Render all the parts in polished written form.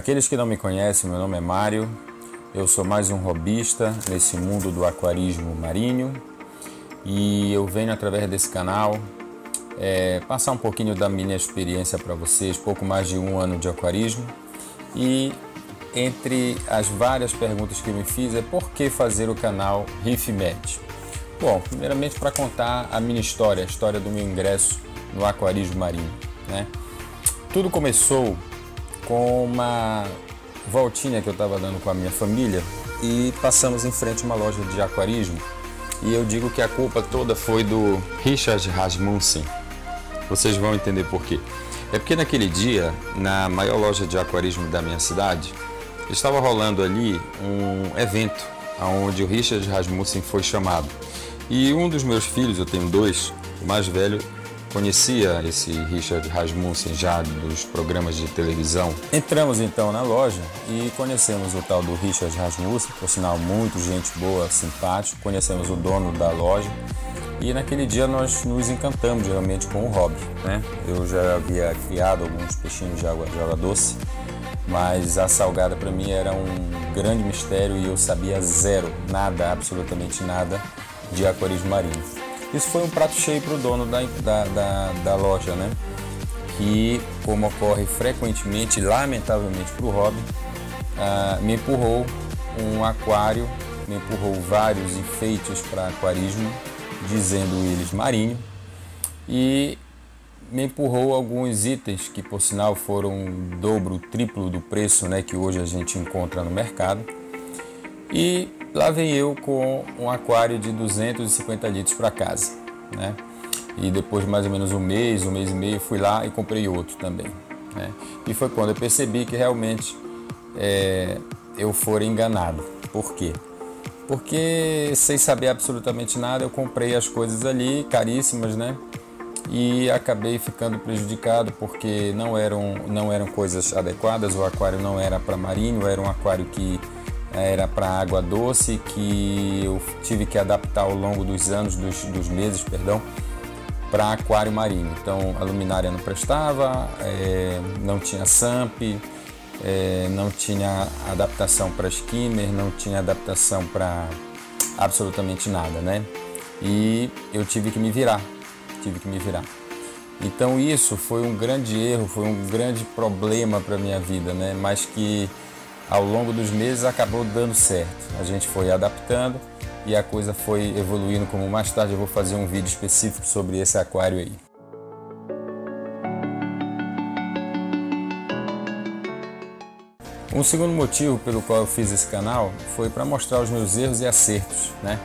Para aqueles que não me conhecem, meu nome é Mário, eu sou mais um hobbyista nesse mundo do aquarismo marinho e eu venho através desse canal passar um pouquinho da minha experiência para vocês, pouco mais de um ano de aquarismo, e entre as várias perguntas que me fiz é por que fazer o canal Reef Med? Bom, primeiramente para contar a minha história, a história do meu ingresso no aquarismo marinho, né? Tudo começou com uma voltinha que eu estava dando com a minha família e passamos em frente a uma loja de aquarismo e eu digo que a culpa toda foi do Richard Rasmussen. Vocês vão entender por quê. É porque naquele dia, na maior loja de aquarismo da minha cidade, estava rolando ali um evento onde o Richard Rasmussen foi chamado. E um dos meus filhos, eu tenho dois, o mais velho, conhecia esse Richard Rasmussen já dos programas de televisão. Entramos então na loja e conhecemos o tal do Richard Rasmussen, por sinal muito gente boa, simpático, conhecemos o dono da loja e naquele dia nós nos encantamos realmente com o hobby, né? Eu já havia criado alguns peixinhos de água doce, mas a salgada para mim era um grande mistério e eu sabia zero, nada, absolutamente nada de aquarismo marinho. Isso foi um prato cheio para o dono da loja, né? Que, como ocorre frequentemente, lamentavelmente para o hobby, me empurrou um aquário, me empurrou vários enfeites para aquarismo, dizendo eles marinho, e me empurrou alguns itens que, por sinal, foram dobro, triplo do preço, né, que hoje a gente encontra no mercado. E lá vem eu com um aquário de 250 litros para casa, né? E depois de mais ou menos um mês e meio, fui lá e comprei outro também, né? E foi quando eu percebi que realmente eu fora enganado. Por quê? Porque sem saber absolutamente nada eu comprei as coisas ali, caríssimas, né? E acabei ficando prejudicado porque não eram coisas adequadas, o aquário não era para marinho, era um aquário que era para água doce, que eu tive que adaptar ao longo dos anos, dos meses, para aquário marinho. Então a luminária não prestava, não tinha SAMP, não tinha adaptação para skimmer, não tinha adaptação para absolutamente nada, né? E eu tive que me virar. Então isso foi um grande erro, foi um grande problema para minha vida, né? Mas que ao longo dos meses acabou dando certo. A gente foi adaptando e a coisa foi evoluindo, como mais tarde eu vou fazer um vídeo específico sobre esse aquário aí. Um segundo motivo pelo qual eu fiz esse canal foi para mostrar os meus erros e acertos, né?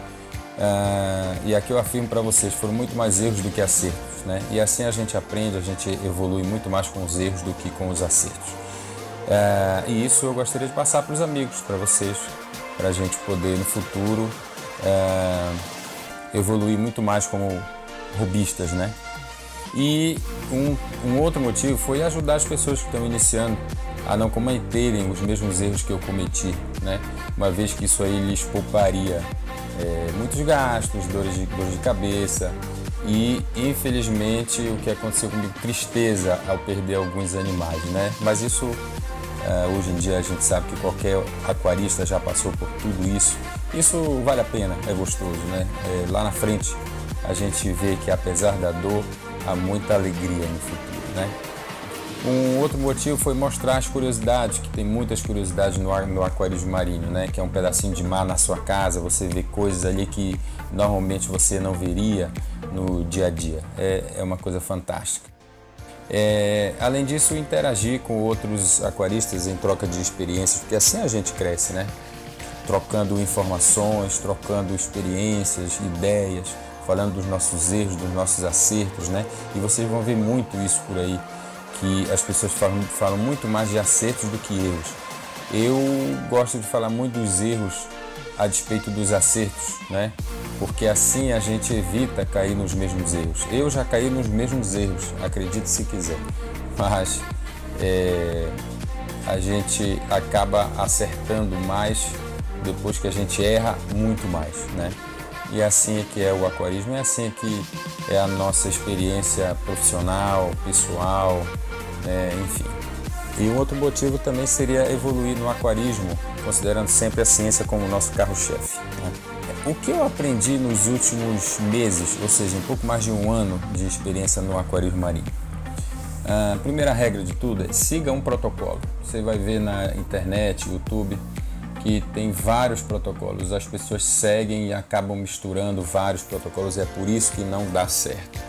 E aqui eu afirmo para vocês, foram muito mais erros do que acertos, né? E assim a gente aprende, a gente evolui muito mais com os erros do que com os acertos. E isso eu gostaria de passar para os amigos, para vocês, para a gente poder no futuro evoluir muito mais como hobbyistas, né? E um outro motivo foi ajudar as pessoas que estão iniciando a não cometerem os mesmos erros que eu cometi, né? Uma vez que isso aí lhes pouparia muitos gastos, dores de cabeça e, infelizmente, o que aconteceu comigo, tristeza ao perder alguns animais, né? Mas isso, hoje em dia, a gente sabe que qualquer aquarista já passou por tudo isso. Isso vale a pena, é gostoso, né? Lá na frente, a gente vê que, apesar da dor, há muita alegria no futuro, né? Um outro motivo foi mostrar as curiosidades, que tem muitas curiosidades no aquarismo marinho, né? Que é um pedacinho de mar na sua casa, você vê coisas ali que normalmente você não veria no dia a dia. É uma coisa fantástica. Além disso, interagir com outros aquaristas em troca de experiências, porque assim a gente cresce, né? Trocando informações, trocando experiências, ideias, falando dos nossos erros, dos nossos acertos, né? E vocês vão ver muito isso por aí, que as pessoas falam muito mais de acertos do que erros. Eu gosto de falar muito dos erros a despeito dos acertos, né? Porque assim a gente evita cair nos mesmos erros. Eu já caí nos mesmos erros, acredite se quiser, mas a gente acaba acertando mais depois que a gente erra muito mais, né? E assim é que é o aquarismo, é assim que é a nossa experiência profissional, pessoal, enfim. E um outro motivo também seria evoluir no aquarismo, considerando sempre a ciência como nosso carro-chefe, né? O que eu aprendi nos últimos meses, ou seja, um pouco mais de um ano de experiência no aquarismo marinho? A primeira regra de tudo é siga um protocolo. Você vai ver na internet, YouTube, que tem vários protocolos. As pessoas seguem e acabam misturando vários protocolos, e é por isso que não dá certo.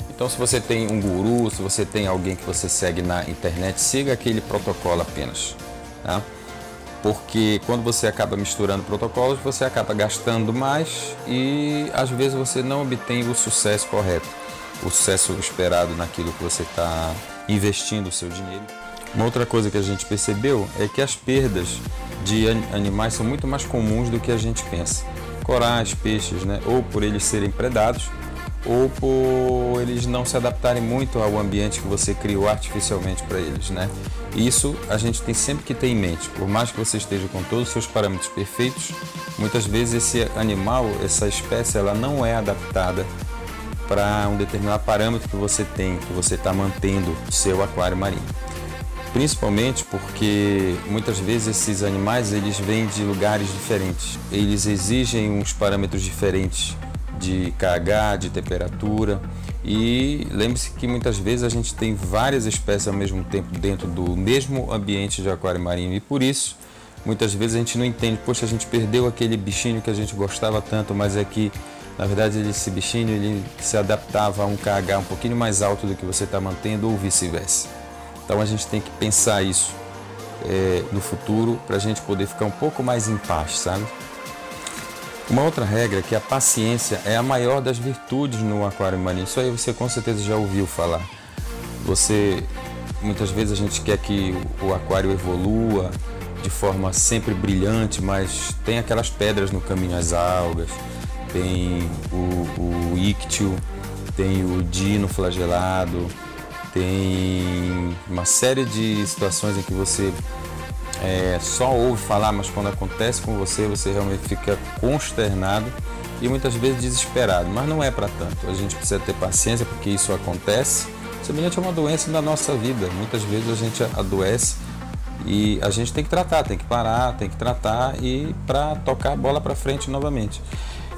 Então, se você tem um guru, se você tem alguém que você segue na internet, siga aquele protocolo apenas, tá? Porque quando você acaba misturando protocolos, você acaba gastando mais e às vezes você não obtém o sucesso correto, o sucesso esperado naquilo que você está investindo o seu dinheiro. Uma outra coisa que a gente percebeu é que as perdas de animais são muito mais comuns do que a gente pensa. Corais, peixes, né? Ou por eles serem predados, ou por eles não se adaptarem muito ao ambiente que você criou artificialmente para eles, né? Isso a gente tem sempre que ter em mente. Por mais que você esteja com todos os seus parâmetros perfeitos, muitas vezes esse animal, essa espécie, ela não é adaptada para um determinado parâmetro que você tem, que você está mantendo o seu aquário marinho. Principalmente porque muitas vezes esses animais eles vêm de lugares diferentes, eles exigem uns parâmetros diferentes de KH, de temperatura, e lembre-se que muitas vezes a gente tem várias espécies ao mesmo tempo dentro do mesmo ambiente de aquário marinho, e por isso muitas vezes a gente não entende, poxa, a gente perdeu aquele bichinho que a gente gostava tanto, mas é que na verdade esse bichinho ele se adaptava a um KH um pouquinho mais alto do que você está mantendo, ou vice-versa. Então a gente tem que pensar isso no futuro para a gente poder ficar um pouco mais em paz, sabe? Uma outra regra é que a paciência é a maior das virtudes no aquário marinho. Isso aí você com certeza já ouviu falar. Muitas vezes a gente quer que o aquário evolua de forma sempre brilhante, mas tem aquelas pedras no caminho, as algas, tem o íctio, tem o dino flagelado, tem uma série de situações em que você só ouve falar, mas quando acontece com você, você realmente fica consternado e muitas vezes desesperado, mas não é para tanto. A gente precisa ter paciência porque isso acontece. Semelhante a uma doença da nossa vida, muitas vezes a gente adoece e a gente tem que tratar, tem que parar, tem que tratar e para tocar a bola para frente novamente.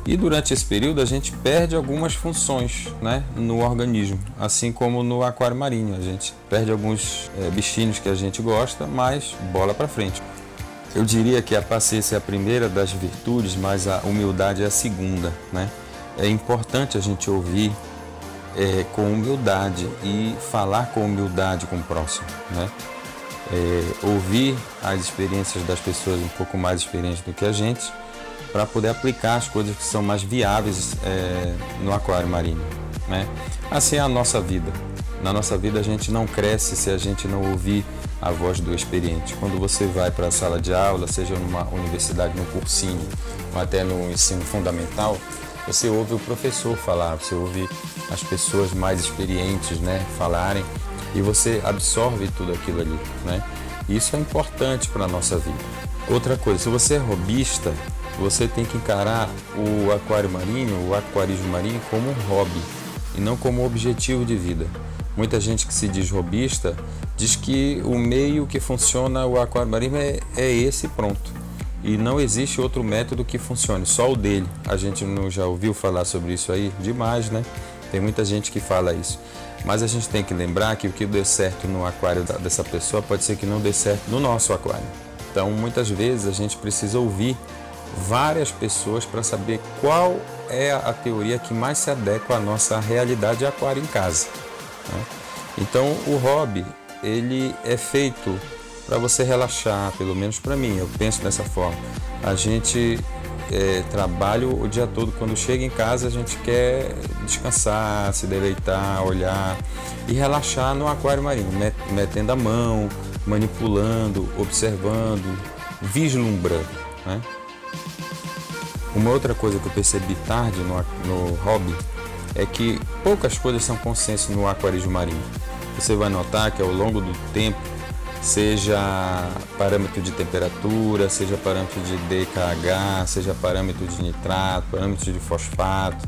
E durante esse período a gente perde algumas funções, né, no organismo, assim como no aquário marinho. A gente perde alguns bichinhos que a gente gosta, mas bola para frente. Eu diria que a paciência é a primeira das virtudes, mas a humildade é a segunda, né? É importante a gente ouvir com humildade e falar com humildade com o próximo, né? Ouvir as experiências das pessoas um pouco mais experientes do que a gente, para poder aplicar as coisas que são mais viáveis no aquário marinho, né? Assim é a nossa vida. Na nossa vida a gente não cresce se a gente não ouvir a voz do experiente. Quando você vai para a sala de aula, seja numa universidade, num cursinho, ou até no ensino fundamental, você ouve o professor falar, você ouve as pessoas mais experientes, né, falarem, e você absorve tudo aquilo ali, né? Isso é importante para a nossa vida. Outra coisa, se você é hobbyista, você tem que encarar o aquário marinho, o aquarismo marinho, como um hobby e não como objetivo de vida. Muita gente que se diz hobbyista diz que o meio que funciona o aquário marinho é esse, pronto. E não existe outro método que funcione, só o dele. A gente não já ouviu falar sobre isso aí? Demais, né? Tem muita gente que fala isso. Mas a gente tem que lembrar que o que deu certo no aquário dessa pessoa pode ser que não dê certo no nosso aquário. Então, muitas vezes a gente precisa ouvir várias pessoas para saber qual é a teoria que mais se adequa à nossa realidade de aquário em casa, né? Então o hobby ele é feito para você relaxar, pelo menos para mim, eu penso dessa forma. A gente trabalha o dia todo, quando chega em casa a gente quer descansar, se deleitar, olhar e relaxar no aquário marinho, metendo a mão, manipulando, observando, vislumbrando, né? Uma outra coisa que eu percebi tarde no hobby é que poucas coisas são consenso no aquarismo marinho. Você vai notar que ao longo do tempo, seja parâmetro de temperatura, seja parâmetro de DKH, seja parâmetro de nitrato, parâmetro de fosfato,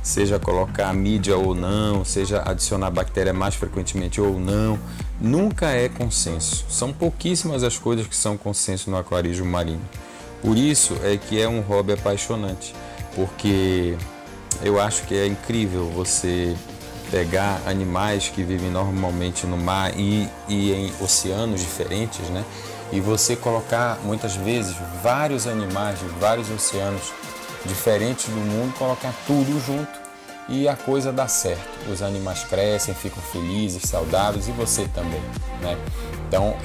seja colocar mídia ou não, seja adicionar bactéria mais frequentemente ou não, nunca é consenso. São pouquíssimas as coisas que são consenso no aquarismo marinho. Por isso é que é um hobby apaixonante, porque eu acho que é incrível você pegar animais que vivem normalmente no mar e em oceanos diferentes, né? E você colocar muitas vezes vários animais de vários oceanos diferentes do mundo, colocar tudo junto e a coisa dá certo. Os animais crescem, ficam felizes, saudáveis e você também, né? Então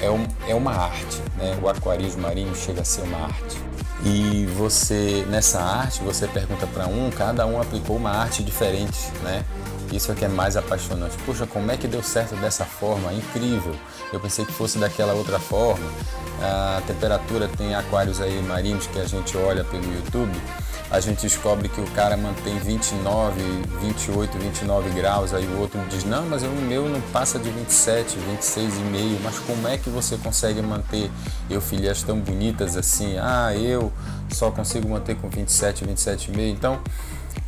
é uma arte, né? O aquarismo marinho chega a ser uma arte. E você, nessa arte, você pergunta para cada um aplicou uma arte diferente, né? Isso é que é mais apaixonante. Poxa, como é que deu certo dessa forma? Incrível! Eu pensei que fosse daquela outra forma. A temperatura, tem aquários aí marinhos que a gente olha pelo YouTube, a gente descobre que o cara mantém 29, 28, 29 graus, aí o outro diz, não, mas o meu não passa de 27, 26,5, mas como é que você consegue manter eufilias tão bonitas assim? Ah, eu só consigo manter com 27, 27,5, então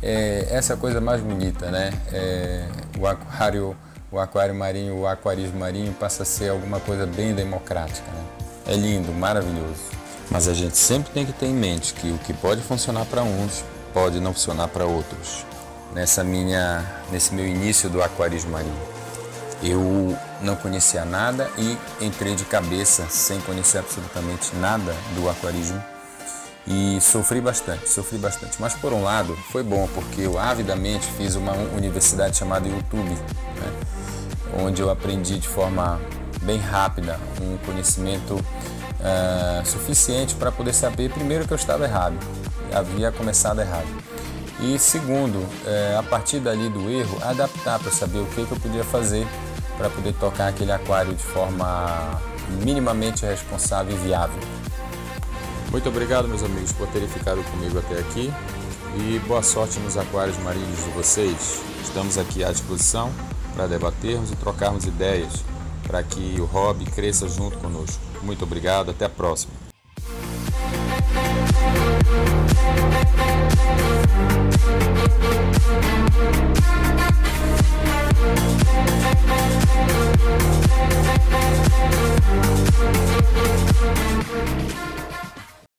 essa é a coisa mais bonita, né? O aquário marinho, o aquarismo marinho passa a ser alguma coisa bem democrática, né? É lindo, maravilhoso. Mas a gente sempre tem que ter em mente que o que pode funcionar para uns pode não funcionar para outros. Nesse meu início do aquarismo marinho, eu não conhecia nada e entrei de cabeça sem conhecer absolutamente nada do aquarismo e sofri bastante. Mas por um lado foi bom, porque eu avidamente fiz uma universidade chamada YouTube, né? Onde eu aprendi de forma bem rápida um conhecimento suficiente para poder saber, primeiro, que eu estava errado, havia começado errado, e segundo, a partir dali do erro, adaptar para saber o que eu podia fazer para poder tocar aquele aquário de forma minimamente responsável e viável. Muito obrigado, meus amigos, por terem ficado comigo até aqui e boa sorte nos aquários marinhos de vocês. Estamos aqui à disposição para debatermos e trocarmos ideias para que o hobby cresça junto conosco. Muito obrigado, até a próxima.